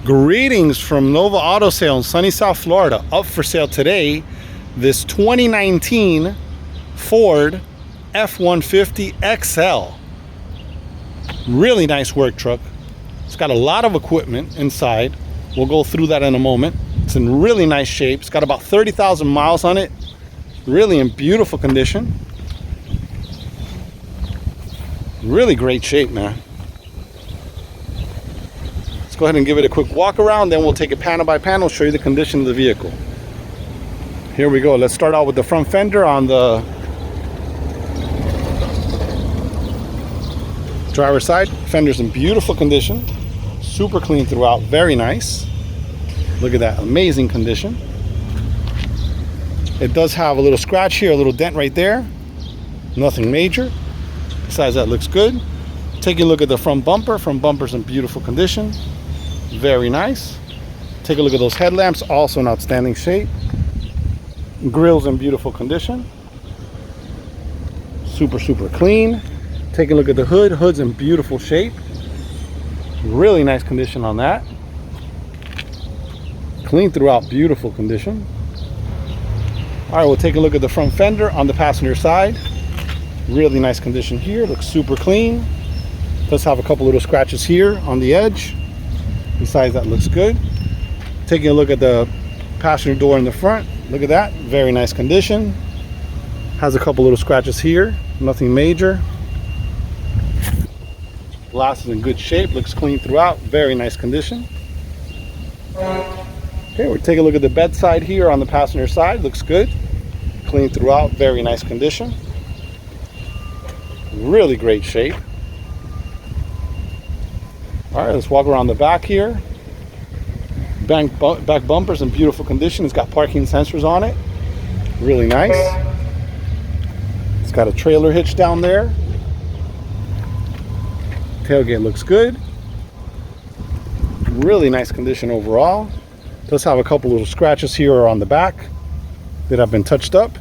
Greetings from Nova Auto Sale in sunny South Florida. Up for sale today, this 2019 Ford F150 XL. Really nice work truck. It's got a lot of equipment inside. We'll go through that in a moment. It's in really nice shape. It's got about 30,000 miles on it. Really in beautiful condition. Really great shape, man. Go ahead and give it a quick walk around, then we'll take it panel by panel, show you the condition of the vehicle. Here we go. Let's start out with the front fender on the driver's side. Fender's in beautiful condition, super clean throughout, very nice. Look at that, amazing condition. It does have a little scratch here, a little dent right there, nothing major. Besides that, looks good. Take a look at the front bumper. Front bumper's in beautiful condition. Very nice. Take a look at those headlamps, also in outstanding shape. Grill's in beautiful condition. Super clean. Take a look at the hood. Hood's in beautiful shape. Really nice condition on that. Clean throughout, beautiful condition. All right, we'll take a look at the front fender on the passenger side. Really nice condition here. Looks super clean. Does have a couple little scratches here on the edge. Besides that, looks good. Taking a look at the passenger door in the front. Look at that, very nice condition. Has a couple little scratches here, nothing major. Glass is in good shape, looks clean throughout, very nice condition. Okay, we'll take a look at the bedside here on the passenger side. Looks good, clean throughout, very nice condition. Really great shape. All right, let's walk around the back here. Back bumper's in beautiful condition. It's got parking sensors on it. Really nice. It's got a trailer hitch down there. Tailgate looks good. Really nice condition overall. Does have a couple little scratches here on the back that have been touched up.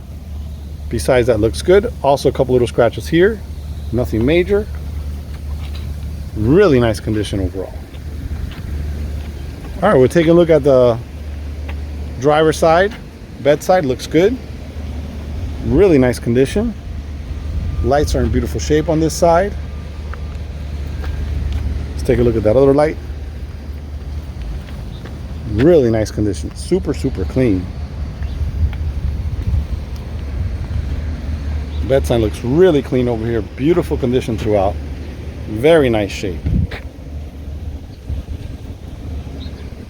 Besides that, looks good. Also a couple little scratches here. Nothing major. Really nice condition overall. All right, we'll take a look at the driver's side. Bedside looks good. Really nice condition. Lights are in beautiful shape on this side. Let's take a look at that other light. Really nice condition. Super clean. Bedside looks really clean over here. Beautiful condition throughout. Very nice shape.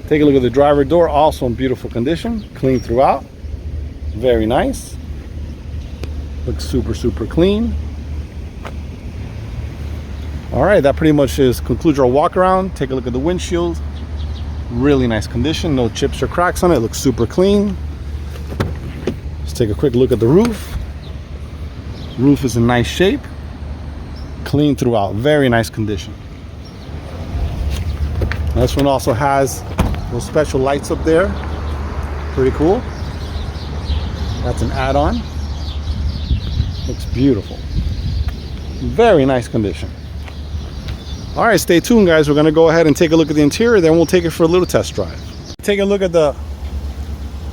Take a look at the driver door, also in beautiful condition, clean throughout. Very nice. Looks super clean. All right, that pretty much concludes our walk around. Take a look at the windshield. Really nice condition, no chips or cracks on it. Looks super clean. Let's take a quick look at the roof. Roof is in nice shape. Clean throughout, very nice condition. This one also has those special lights up there. Pretty cool. That's an add-on. Looks beautiful. Very nice condition. All right, stay tuned, guys. We're gonna go ahead and take a look at the interior, then we'll take it for a little test drive. Take a look at the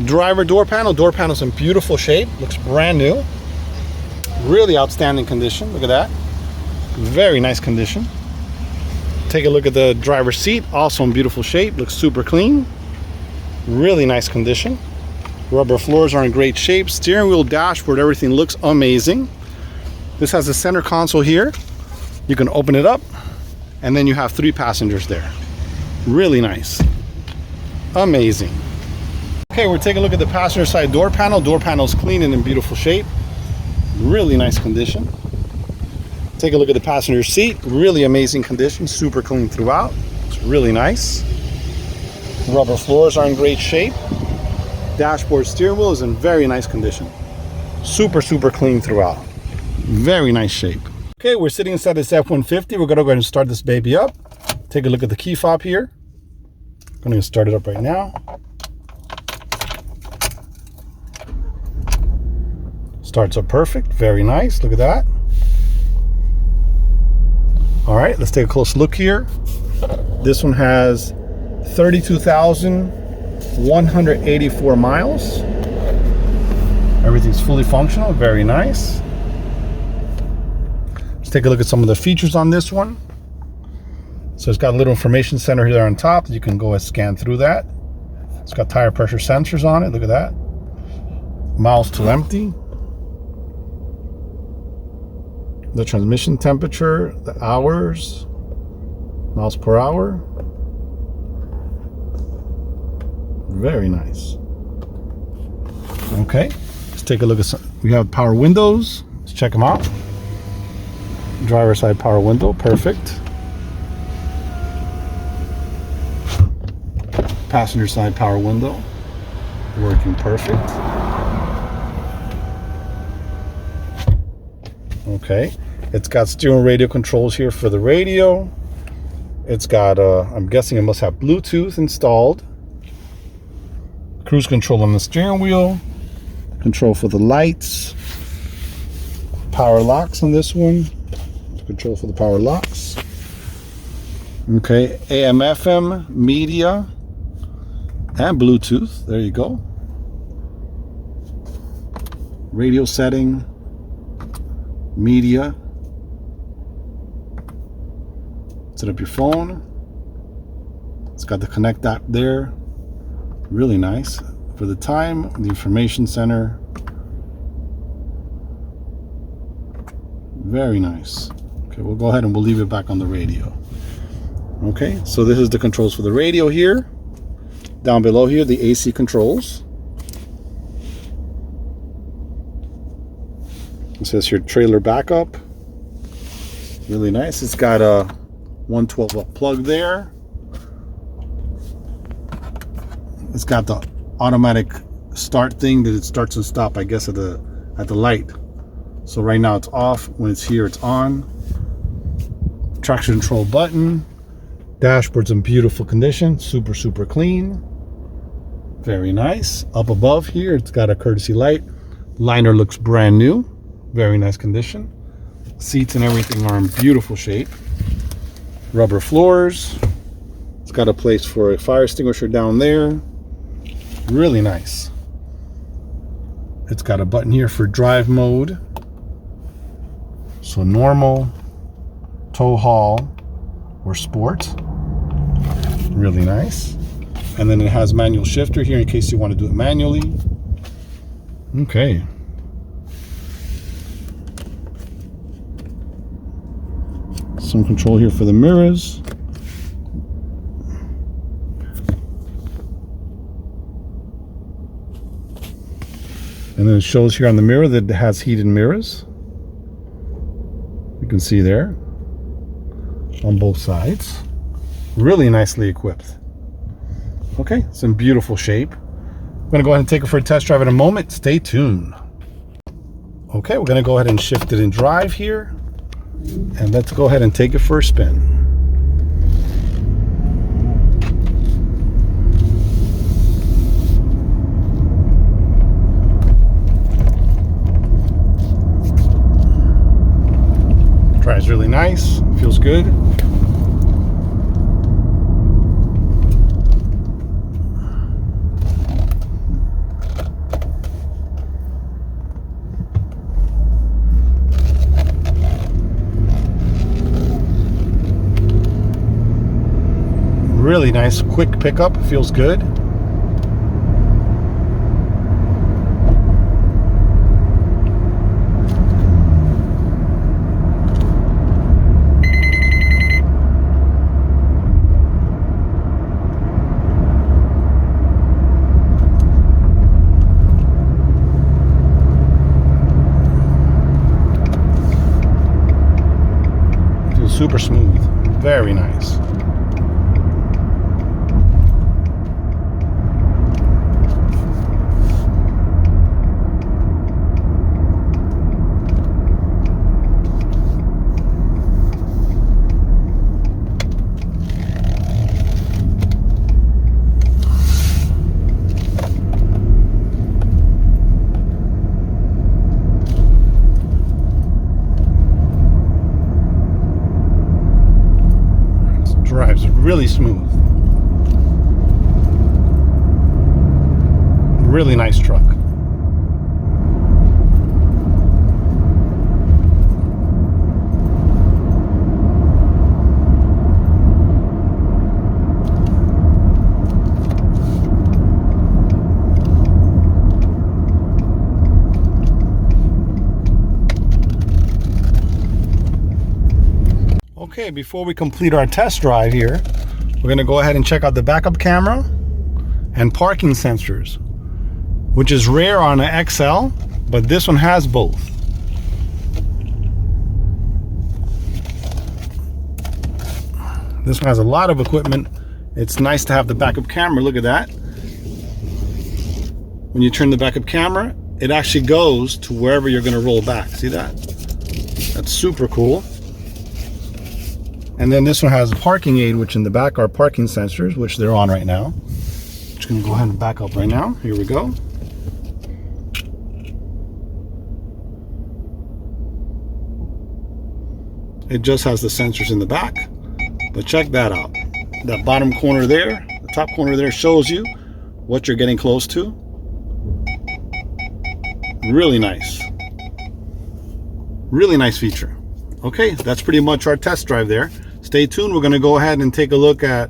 driver door panel. Door panel's in beautiful shape. Looks brand new. Really outstanding condition. Look at that. Very nice condition. Take a look at the driver's seat, also in beautiful shape. Looks super clean. Really nice condition. Rubber floors are in great shape. Steering wheel, dashboard, everything looks amazing. This has a center console here. You can open it up, and then you have 3 passengers there. Really nice. Amazing. Okay, we're taking a look at the passenger side door panel. Door panel's clean and in beautiful shape. Really nice condition. Take a look at the passenger seat. Really amazing condition. Super clean throughout. It's really nice. Rubber floors are in great shape. Dashboard, steering wheel is in very nice condition. Super clean throughout. Very nice shape. Okay, we're sitting inside this F-150. We're gonna go ahead and start this baby up. Take a look at the key fob here. I'm gonna start it up right now. Starts up perfect. Very nice. Look at that. All right, let's take a close look here. This one has 32,184 miles. Everything's fully functional, very nice. Let's take a look at some of the features on this one. So it's got a little information center here on top. You can go and scan through that. It's got tire pressure sensors on it, look at that. Miles to empty. The transmission temperature, the hours, miles per hour. Very nice. Okay, let's take a look at some. We have power windows. Let's check them out. Driver side power window, perfect. Passenger side power window, working perfect. Okay, it's got steering radio controls here for the radio. It's got, I'm guessing it must have Bluetooth installed. Cruise control on the steering wheel. Control for the lights. Power locks on this one. Control for the power locks. Okay, AM, FM, media, and Bluetooth. There you go. Radio setting. Media. Set up your phone. It's got the Connect app there. Really nice. For the time, the information center. Very nice. Okay, we'll go ahead and we'll leave it back on the radio. Okay, so this is the controls for the radio here. Down below here, the AC controls. It says here trailer backup. Really nice. It's got a 112-volt plug there. It's got the automatic start thing that it starts and stop, I guess, at the light. So right now it's off. When it's here, it's on. Traction control button. Dashboard's in beautiful condition. Super, super clean. Very nice. Up above here, it's got a courtesy light. Liner looks brand new. Very nice condition. Seats and everything are in beautiful shape. Rubber floors. It's got a place for a fire extinguisher down there. Really nice. It's got a button here for drive mode. So normal, tow haul, or sport. Really nice. And then it has manual shifter here in case you want to do it manually. Okay. Some control here for the mirrors. And then it shows here on the mirror that it has heated mirrors. You can see there on both sides. Really nicely equipped. Okay, it's in beautiful shape. I'm going to go ahead and take it for a test drive in a moment. Stay tuned. Okay, we're going to go ahead and shift it in drive here. And let's go ahead and take it for a spin. Drives really nice, feels good. Really nice, quick pickup, feels good. Feels super smooth, very nice. Drives really smooth. Really nice truck. Okay, before we complete our test drive here, we're going to go ahead and check out the backup camera and parking sensors, which is rare on an XL, but this one has both. This one has a lot of equipment. It's nice to have the backup camera. Look at that. When you turn the backup camera, it actually goes to wherever you're going to roll back. See that? That's super cool. And then this one has a parking aid, which in the back are parking sensors, which they're on right now. Just going to go ahead and back up right now. Here we go. It just has the sensors in the back, but check that out. That bottom corner there, the top corner there shows you what you're getting close to. Really nice. Really nice feature. Okay, that's pretty much our test drive there. Stay tuned. We're going to go ahead and take a look at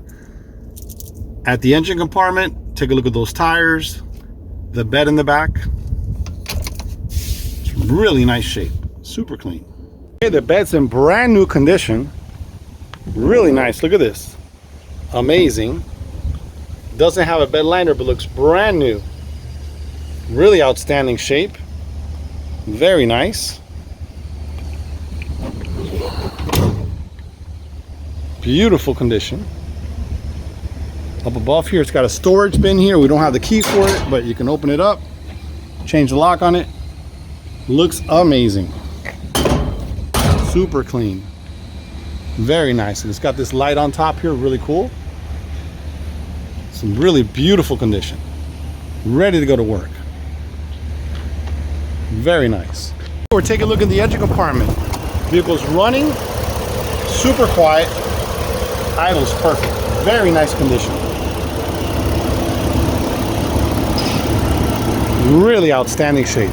the engine compartment, take a look at those tires, the bed in the back. It's really nice shape, super clean. Okay, the bed's in brand new condition. Really nice. Look at this. Amazing. Doesn't have a bed liner, but looks brand new. Really outstanding shape. Very nice. Beautiful condition. Up above here, it's got a storage bin here. We don't have the key for it, but you can open it up, change the lock on it. Looks amazing. Super clean. Very nice. And it's got this light on top here, really cool. Some really beautiful condition. Ready to go to work. Very nice. We're taking a look at the engine compartment. Vehicle's running, super quiet. Idle's perfect. Very nice condition. Really outstanding shape.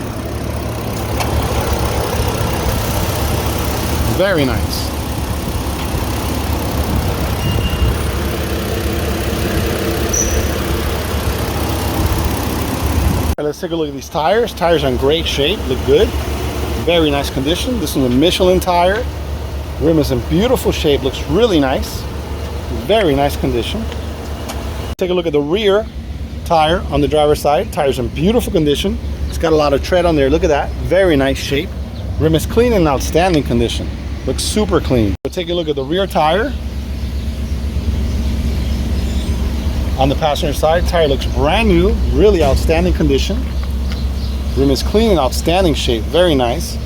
Very nice. Let's take a look at these tires. Tires are in great shape, look good. Very nice condition. This is a Michelin tire. Rim is in beautiful shape, looks really nice. Very nice condition. Take a look at the rear tire on the driver's side. Tire's in beautiful condition. It's got a lot of tread on there. Look at that. Very nice shape. Rim is clean and outstanding condition. Looks super clean. We'll take a look at the rear tire. On the passenger side, tire looks brand new. Really outstanding condition. Rim is clean and outstanding shape. Very nice.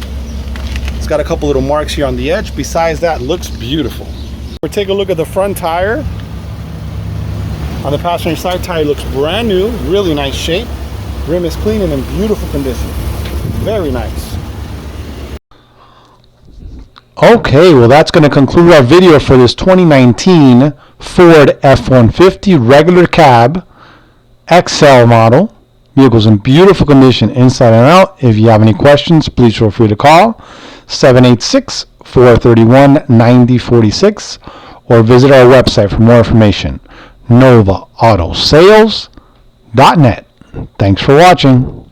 It's got a couple little marks here on the edge. Besides that, looks beautiful. We'll take a look at the front tire. On the passenger side, tire looks brand new, really nice shape. Rim is clean and in beautiful condition. Very nice. Okay, well that's going to conclude our video for this 2019 Ford F-150 regular cab XL model. Vehicle's in beautiful condition inside and out. If you have any questions, please feel free to call 786-431-9046 or visit our website for more information, novaautosales.net. Thanks for watching.